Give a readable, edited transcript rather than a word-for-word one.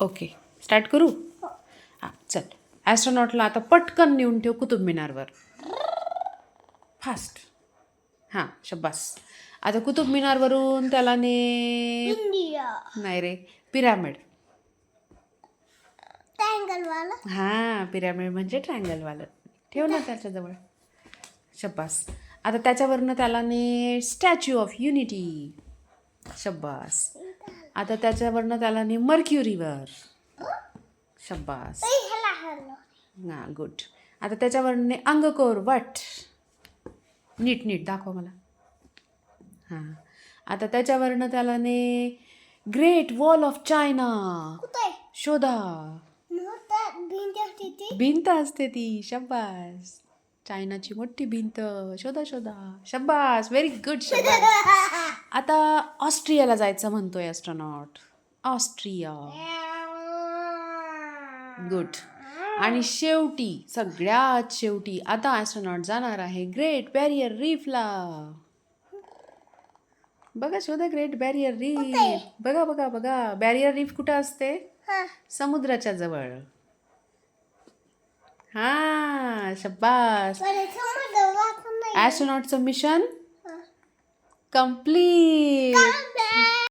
Okay start करू हां चल. ॲस्ट्रॉनॉटला आता पटकन नेऊन ठेव कुतुब मिनारवर. फास्ट. हां शब्बास. आता कुतुब मिनारवरून त्याला इंडिया नाही रे, पिरामिड. ट्रायंगलवाला. हां पिरामिड म्हणजे ट्रायंगलवालं. ठेव ना त्याच्याजवळ. शब्बास. आता त्याच्यावरनं त्याला स्टॅच्यू ऑफ युनिटी. शब्बास. आता त्याच्यावरनं त्याला मर्क्युरीवर. शब्बास. हां गुड. आता त्याच्यावरनं अंगकोर वट. नीट नीट दाखव मला. हां आता त्याच्यावरनं त्याला ग्रेट वॉल ऑफ चायना शोधा. भिंत असते ती. शब्बास. चायनाची मोठी भिंत शोधा शोधा. शब्बास व्हेरी गुड. शब्बास. आता ऑस्ट्रियाला जायचं म्हणतोय ॲस्ट्रॉनॉट. ऑस्ट्रिया. गुड. आणि शेवटी सगळ्यात शेवटी आता ॲस्ट्रॉनॉट जाणार आहे ग्रेट बॅरियर रीफला. बघा शोधा ग्रेट बॅरियर रीफ. बघा बघा बघा बॅरियर रीफ कुठं असते? समुद्राच्या जवळ. हां शब्बास. ॲस्ट्रॉनॉटचं मिशन कम्प्लीट.